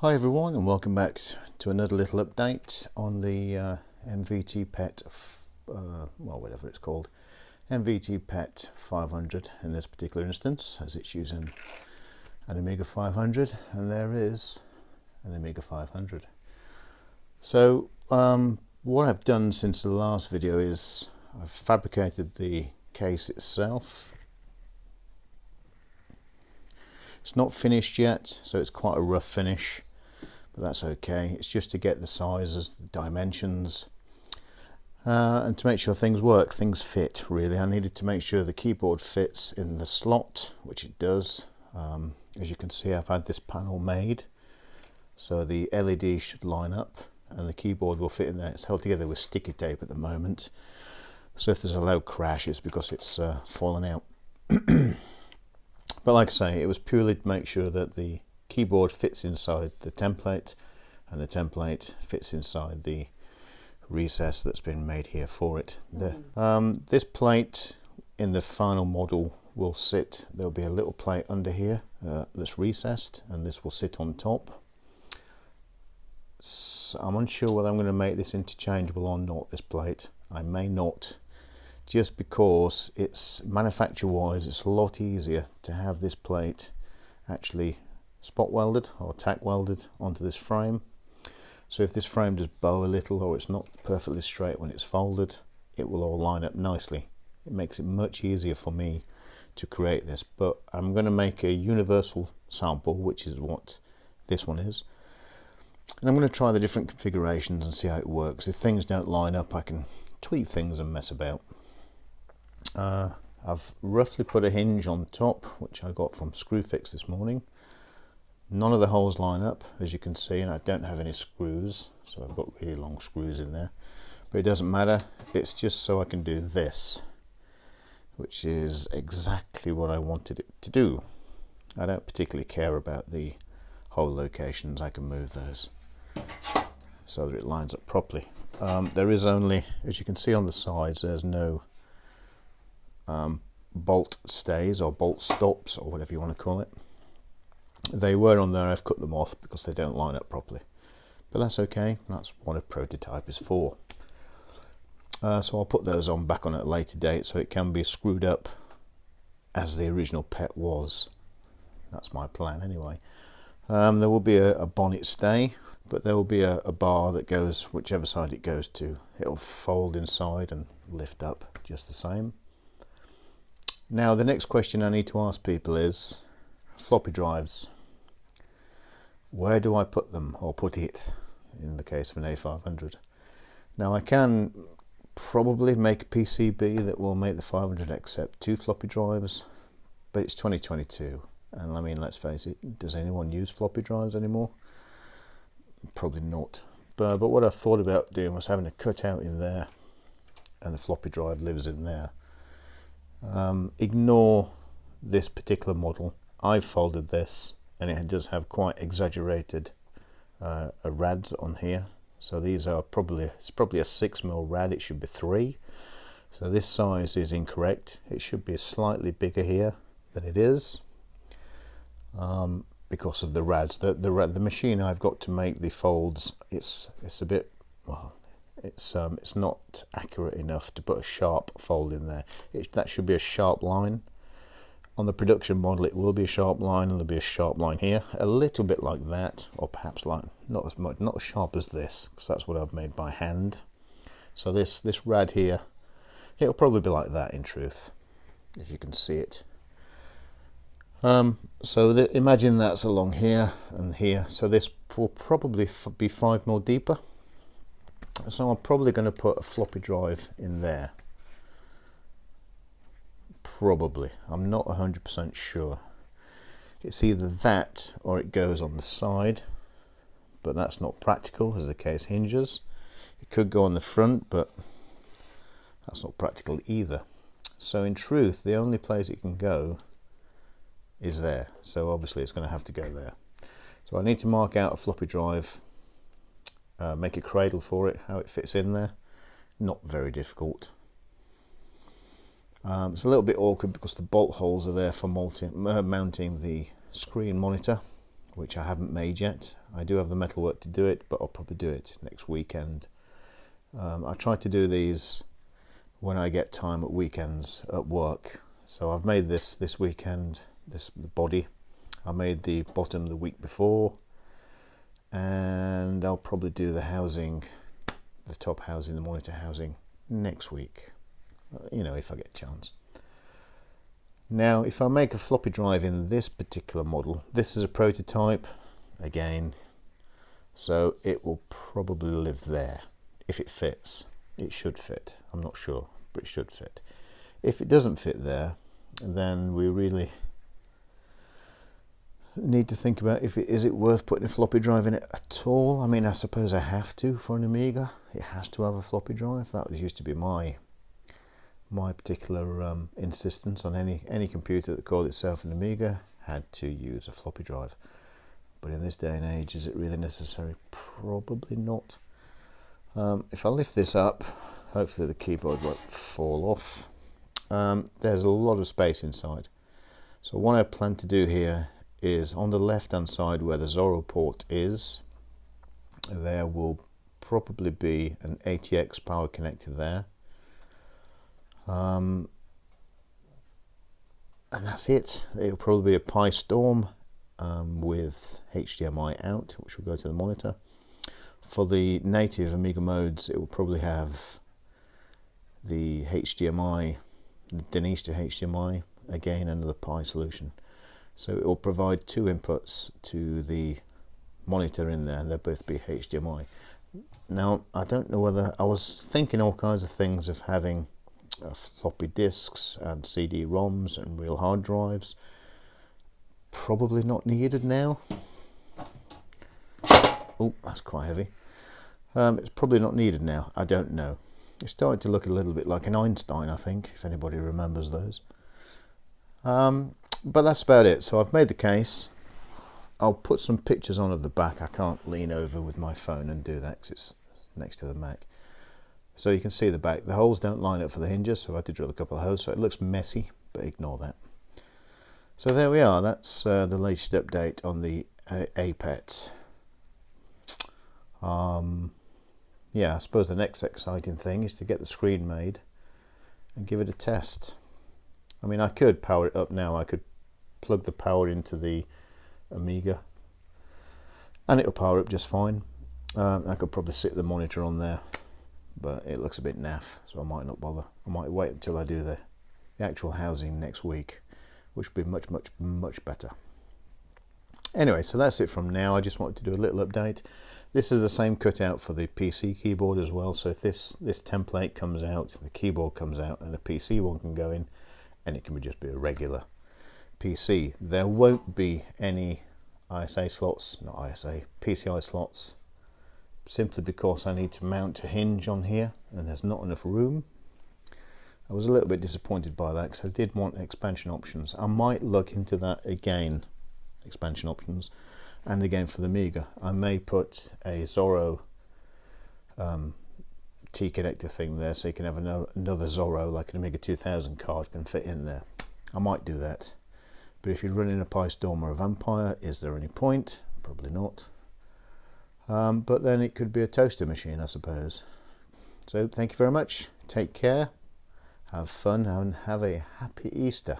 Hi everyone, and welcome back to another little update on the MVT A-Pet, whatever it's called, MVT A-Pet 500 in this particular instance, as it's using an Amiga 500, and there is an Amiga 500. So what I've done since the last video is I've fabricated the case itself. It's not finished yet, so it's quite a rough finish, but that's okay. It's just to get the sizes, the dimensions, and to make sure things work, things fit really. I needed to make sure the keyboard fits in the slot, which it does. As you can see, I've had this panel made, so the LED should line up and the keyboard will fit in there. It's held together with sticky tape at the moment, so if there's a loud crash, it's because it's fallen out. But like I say, it was purely to make sure that the keyboard fits inside the template and the template fits inside the recess that's been made here for it. This plate in the final model will sit, there'll be a little plate under here that's recessed, and this will sit on top. So I'm unsure whether I'm going to make this interchangeable or not, this plate. I may not, just because it's manufacture wise it's a lot easier to have this plate actually spot welded or tack welded onto this frame. So if this frame does bow a little or it's not perfectly straight when it's folded, it will all line up nicely. It makes it much easier for me to create this, but I'm going to make a universal sample, which is what this one is, and I'm going to try the different configurations and see how it works. If things don't line up, I can tweak things and mess about. I've roughly put a hinge on top, which I got from Screwfix this morning. None of the holes line up, as you can see, and I don't have any screws, so I've got really long screws in there, but it doesn't matter. It's just so I can do this, which is exactly what I wanted it to do. I don't particularly care about the hole locations. I can move those so that it lines up properly. There is only, as you can see on the sides, there's no bolt stays or bolt stops or whatever you want to call it. They were on there, I've cut them off because they don't line up properly, but that's okay. That's what a prototype is for. So I'll put those on back on at a later date so it can be screwed up as the original Pet was. That's my plan anyway. There will be a bonnet stay, but there will be a bar that goes whichever side it goes to. It'll fold inside and lift up just the same. Now the next question I need to ask people is floppy drives. Where do I put them, or put it, in the case of an A500? Now I can probably make a PCB that will make the 500 accept 2 floppy drives, but it's 2022, and I mean, let's face it, does anyone use floppy drives anymore? Probably not. But what I thought about doing was having a cutout in there, and the floppy drive lives in there. Ignore this particular model. I've folded this, and it does have quite exaggerated rads on here. So these are it's probably a 6mm rad. It should be 3. So this size is incorrect. It should be slightly bigger here than it is, because of the rads. The machine I've got to make the folds, it's a bit, well, it's not accurate enough to put a sharp fold in there. That should be a sharp line. On the production model it will be a sharp line, and there'll be a sharp line here, a little bit like that, or perhaps like not as much, not as sharp as this, because that's what I've made by hand. So this rad here, it'll probably be like that in truth, if you can see it. So imagine that's along here and here, so this will probably be 5mm deeper. So I'm probably going to put a floppy drive in there. Probably. I'm not 100% sure. It's either that or it goes on the side, but that's not practical as the case hinges. It could go on the front, but that's not practical either. So in truth, the only place it can go is there. So obviously it's going to have to go there. So I need to mark out a floppy drive, make a cradle for it, how it fits in there. Not very difficult. It's a little bit awkward because the bolt holes are there for mounting the screen monitor, which I haven't made yet. I do have the metalwork to do it, but I'll probably do it next weekend. I try to do these when I get time at weekends at work. So I've made this weekend, the body. I made the bottom the week before, and I'll probably do the housing, the top housing, the monitor housing next week, you know, if I get a chance. Now, if I make a floppy drive in this particular model, this is a prototype again, so it will probably live there if it fits. It should fit, I'm not sure, but it should fit. If it doesn't fit there, then we really need to think about is it worth putting a floppy drive in it at all. I mean, I suppose I have to for an Amiga. It has to have a floppy drive. That used to be my particular insistence on any computer that called itself an Amiga had to use a floppy drive. But in this day and age, is it really necessary? Probably not. If I lift this up, hopefully the keyboard won't fall off. There's a lot of space inside. So what I plan to do here is on the left hand side where the Zorro port is, there will probably be an ATX power connector there. And that's it. It'll probably be a Pi Storm with HDMI out, which will go to the monitor. For the native Amiga modes, it will probably have the HDMI, the Denise to HDMI, again another Pi solution. So it will provide two inputs to the monitor in there, and they'll both be HDMI. Now, I don't know whether, I was thinking all kinds of things of having floppy disks and CD-ROMs and real hard drives. Probably not needed now. Oh, that's quite heavy. It's probably not needed now. I don't know. It's starting to look a little bit like an Einstein, I think, if anybody remembers those. But that's about it. So I've made the case. I'll put some pictures on of the back. I can't lean over with my phone and do that because it's next to the Mac. So you can see the back. The holes don't line up for the hinges, so I had to drill a couple of holes. So it looks messy, but ignore that. So there we are. That's the latest update on the A-Pet. Yeah, I suppose the next exciting thing is to get the screen made and give it a test. I mean, I could power it up now. I could plug the power into the Amiga and it'll power up just fine. I could probably sit the monitor on there, but it looks a bit naff, so I might not bother. I might wait until I do the actual housing next week, which would be much better. Anyway, so that's it from now. I just wanted to do a little update. This is the same cutout for the PC keyboard as well, so if this template comes out, the keyboard comes out, and the PC one can go in, and it can just be a regular PC. There won't be any ISA slots, not ISA, PCI slots, simply because I need to mount a hinge on here, and there's not enough room. I was a little bit disappointed by that because I did want expansion options. I might look into that again, expansion options, and again for the Amiga. I may put a Zorro T connector thing there, so you can have another Zorro, like an Amiga 2000 card can fit in there. I might do that. But if you're running a Pi Storm or a Vampire, is there any point? Probably not. But then it could be a toaster machine, I suppose. So thank you very much. Take care. Have fun and have a happy Easter.